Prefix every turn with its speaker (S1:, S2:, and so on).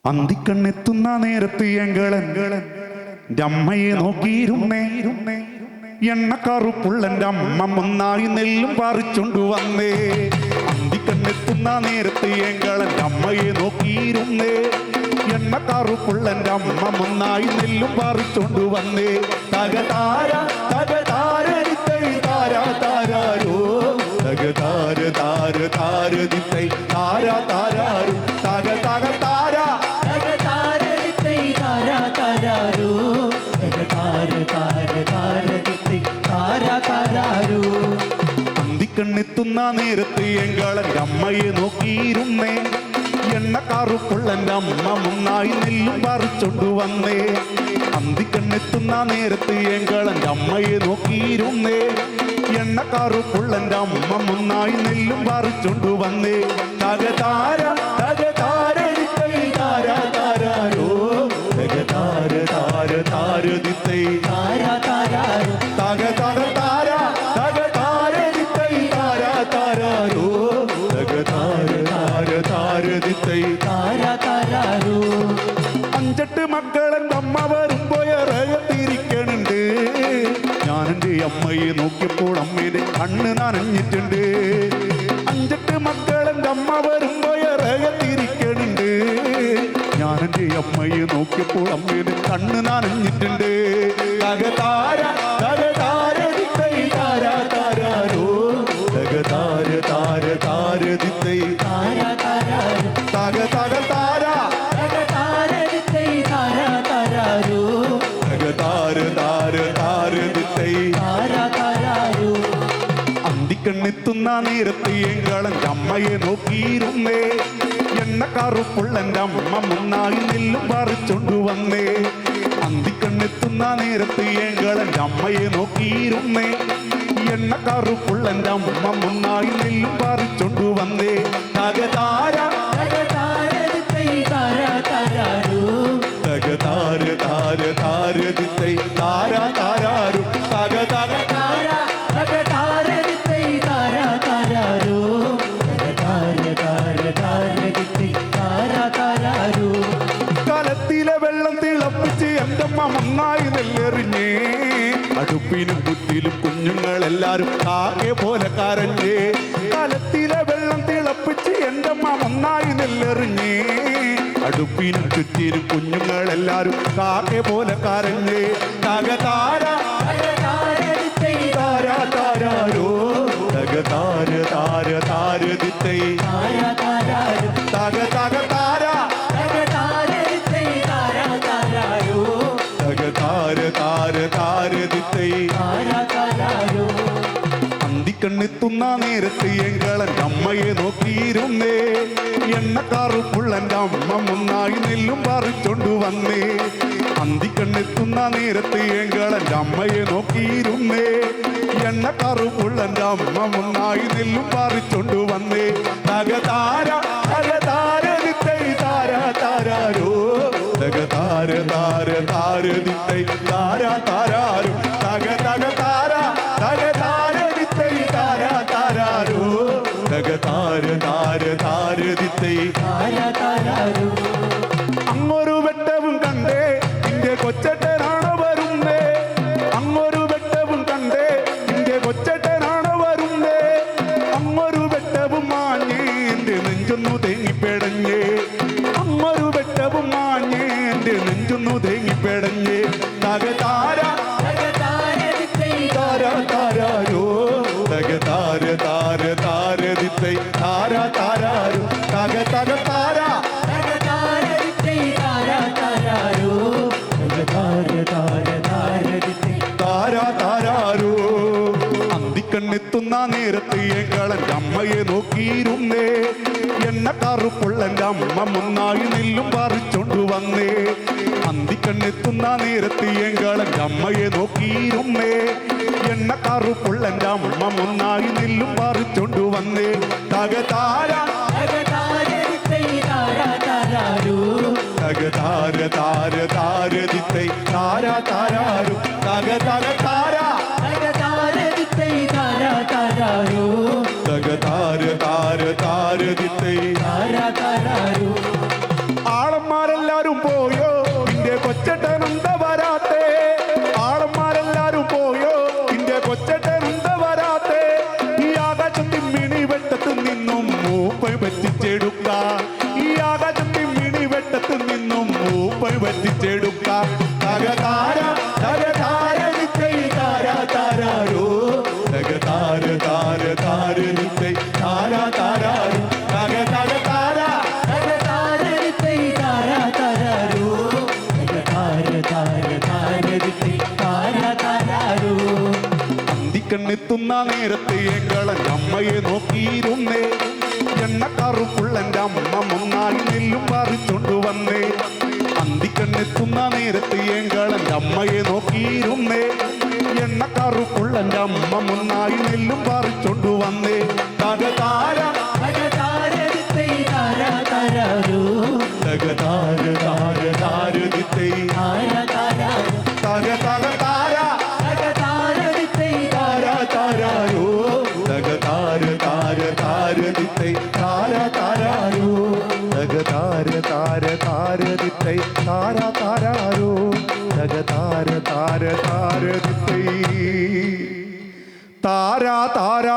S1: അന്തിക്കണ്ണെത്തുന്ന നേരത്ത് എങ്കളൻ അമ്മയെ നോക്കിയിരുന്നേ. എണ്ണക്കറുപ്പുള്ളൻ്റെ അമ്മ ഒന്നായി നെല്ലും പറിച്ചോണ്ടു വന്നേ. അന്തിക്കണ്ണെത്തുന്ന നേരത്ത് എങ്കളൻ അമ്മയെ നോക്കിയിരുന്നേ. എണ്ണക്കറുപ്പുള്ളൻ്റെ അമ്മ ഒന്നായി നെല്ലും പറിച്ചോണ്ടു വന്നേ. തകതാര തകതാര താരാ താരാരോ തകതാര താര താര ദിത്തൈ താരാ താരാരോ തക തക താരാ
S2: തകതാര ദിത്തൈ താരാ താരാരോ തകതാര താര താര ദിത്തൈ താരാ താരാരോ.
S1: അന്തിക്കണ്ണെത്തുന്ന നേരത്ത് എങ്കളൻ്റെ അമ്മയെ നോക്കിയിരുന്നേ. എണ്ണക്കറുപ്പുള്ളൻ്റെ അമ്മ ഒന്നായി നെല്ലും പറിച്ചോണ്ടു വന്നേ. അന്തിക്കണ്ണെത്തുന്ന നേരത്ത് എങ്കളൻ്റെ അമ്മയെ നോക്കിയിരുന്നേ. എണ്ണക്കറുപ്പുള്ളൻ്റെ അമ്മ ഒന്നായി നെല്ലും പറിച്ചോണ്ടു വന്നേ. തകതാര തകതാര ദിത്തൈ താരാ താരാരോ തകതാര താര താര ദിത്തൈ
S2: താരാ താരാരോ
S1: തക തക താര തകതാര ദിത്തൈ താരാ താരാരോ തകതാര താര താര ദിത്തൈ
S2: താരാ താരാരോ.
S1: അഞ്ചെട്ട് മക്കളെൻ്റെ അമ്മ വരുമ്പോയറകത്തിരിക്കണുണ്ട്. ഞാനെൻ്റെ അമ്മയെ നോക്കിയപ്പോൾ അമ്മയുടെ കണ്ണ് നനഞ്ഞിട്ടുണ്ട്. അഞ്ചെട്ട് മക്കളെൻ്റെ അമ്മ വരുമ്പോയറകത്തിരിക്കണുണ്ട്. ഞാനെൻ്റെ അമ്മയെ നോക്കിയപ്പോൾ അമ്മയുടെ കണ്ണ് നനഞ്ഞിട്ടുണ്ട്. തകതാര തകതാര ദിത്തൈ താരാ താരാരോ തകതാര താര താര ദിത്തൈ
S2: താരാ താരാരോ
S1: തക തക താര
S2: തകതാര ദിത്തൈ താരാ താരാരോ
S1: തകതാര താര താര ദിത്തൈ
S2: താരാ താരാരോ.
S1: അന്തിക്കണ്ണെത്തുന്ന നേരത്ത് എങ്കളൻ്റെ അമ്മയെ നോക്കിയിരുന്നേ. എണ്ണക്കറുപ്പുള്ളൻ്റെ അമ്മ ഒന്നായി നെല്ലും പറിച്ചോണ്ടു വന്നേ. അന്തിക്കണ്ണെത്തുന്ന നേരത്ത് എങ്കളൻ്റെ അമ്മയെ നോക്കിയിരുന്നേ. എണ്ണക്കറുപ്പുള്ളൻ്റെ അമ്മ ഒന്നായി നെല്ലും പറിച്ചോണ്ടു വന്നേ. തകതാര
S2: തകതാര ദിത്തൈ താരാ താരാരോ
S1: തകതാര താര താര ദിത്തൈ താരാ താരാരോ തക തക
S2: താരാ തകതാര ദിത്തൈ താരാ താരാരോ തകതാര താര താര ദിത്തൈ താരാ താരാരോ.
S1: കലത്തിലെ വെള്ളം തിളപ്പിച്ച് എൻ്റെ അമ്മ ഒന്നായി നെല്ലെറിഞ്ഞേ. അടുപ്പിനും കുറ്റിലും കുഞ്ഞുങ്ങളെല്ലാരും ആകെ പോലെ കരഞ്ഞേ. കലത്തിലെ വെള്ളം തിളപ്പിച്ച് എൻ്റെ അമ്മ ഒന്നായി നെല്ലെറിഞ്ഞേ. അടുപ്പിനും ചുറ്റിനും കുഞ്ഞുങ്ങളെല്ലാരും കാക്കെ പോലെ കരഞ്ഞേ. തകതാര
S2: തകതാര ദിത്തൈ
S1: താരാ താരാരോ തകതാര താര താര ദിത്തൈ
S2: താരാ താരാരോ
S1: തക തക താര
S2: തകതാര ദിത്തൈ താരാ താരാരോ
S1: തകതാര താര താര ദിത്തൈ
S2: താരാ താരാരോ.
S1: അന്തിക്കണ്ണെത്തുന്ന നേരത്ത് എങ്കളൻ്റെ അമ്മയെ നോക്കിയിരുന്നേ. എണ്ണക്കറുപ്പുള്ളൻ്റെ അമ്മ ഒന്നായി നെല്ലും പറിച്ചോണ്ടു വന്നേ. അന്തിക്കണ്ണെത്തുന്ന നേരത്ത് എങ്കളൻ്റെ അമ്മയെ നോക്കിയിരുന്നേ. എണ്ണക്കറുപ്പുള്ളൻ്റെ അമ്മ ഒന്നായി നെല്ലും പറിച്ചോണ്ടു വന്നേ. തകതാര തകതാര ദിത്തൈ താരാ താരാരോ തകതാര താര താര ദിത്തൈ താരാ താരാരോ തക തക താര തകതാര ദിത്തൈ താരാ താരാരോ തകതാര താര താര ദിത്തൈ
S2: താരാ താരാരോ.
S1: അങ്ങൊരു വെട്ടവും കണ്ടേ നിന്റെ കൊച്ചട്ടനാണ് വരുന്നേ. അങ്ങൊരു വെട്ടവും കണ്ടേ നിന്റെ കൊച്ചട്ടനാണ് വരുന്നേ. അങ്ങൊരു വെട്ടവും മാഞ്ഞേ എൻ്റെ നെഞ്ചൊന്നു തേങ്ങിപ്പെടഞ്ഞേ. അങ്ങൊരു വെട്ടവും മാഞ്ഞേ എൻ്റെ നെഞ്ചൊന്നു തേങ്ങിപ്പെടഞ്ഞേ. തകതാര
S2: തകതാര ദിത്തൈ
S1: താരാ താരാരോ തകതാര താര താര ദിത്തൈ താരാ താരാരോ തക തക താര
S2: തകതാര ദിത്തൈ താരാ താരാരോ തകതാര താര താര ദിത്തൈ
S1: താരാ താരാരോ. അന്തിക്കണ്ണെത്തുന്ന നേരത്ത് എങ്കളൻ്റെ അമ്മയെ നോക്കിയിരുന്നേ. എണ്ണക്കറുപ്പുള്ളൻ്റെ അമ്മ ഒന്നായി നെല്ലും പറിച്ചോണ്ടു വന്നേ. അന്തിക്കണ്ണെത്തുന്ന നേരത്ത് എങ്കളൻ്റെ അമ്മയെ നോക്കിയിരുന്നേ. എണ്ണക്കറുപ്പുള്ളൻ്റെ അമ്മ ഒന്നായി നെല്ലും പറിച്ചോണ്ടു വന്നേ. തകതാര
S2: തകതാര ദിത്തൈ താരാ താരാരോ
S1: തകതാര താര താര ദിത്തൈ താരാ താരാരോ തക തക താര
S2: തകതാര ദിത്തൈ താരാ താരാരോ
S1: തകതാര താര താര ദിത്തൈ
S2: താരാ താരാരോ.
S1: ആളന്മാരെ പഠിപ്പിച്ചെടുക്കാം തകതാര തകതാര ദിത്തൈ താരാ താരാരോ തകതാര താര താര ദിത്തൈ താരാ താരാരോ തകതക താര
S2: തകതാരതിത്തൈ താരാ താരാരോ തകതാരതിത്തൈ താരാ താരാരോ
S1: അന്തിക്കണ്ണെത്തുന്ന നേരത്തെ എങ്കളൻ അമ്മയെ നോക്കിയിരുന്നേ എണ്ണക്കാറുക്കുള്ളൻ്റെ അമ്മ മുന്നായി നെല്ലും പറിച്ചോണ്ടു വന്നേ അന്തിക്കണ്ണെത്തുന്ന നേരത്തെ എങ്കളൻ്റെ അമ്മയെ നോക്കിയിരുന്നേ എണ്ണക്കാറുക്കുള്ളൻ്റെ അമ്മ മുന്നായി നെല്ലും പറിച്ചോണ്ടു വന്നേ തകതാര
S2: തകതാരതിത്തൈ താരാ താരാരോ
S1: തകതാര താര താര ദിത്തൈ
S2: താരാ താരാരോ
S1: തക തക താര
S2: തകതാരതിത്തൈ
S1: താരാ താരാരോ തകതാര താര താര ദിത്തൈ താരാ താരാരോ തകതാര താര താര ദിത്തൈ താരാ താരാരോ തകതാര താര താര ദിത്തൈ താരാ താരാ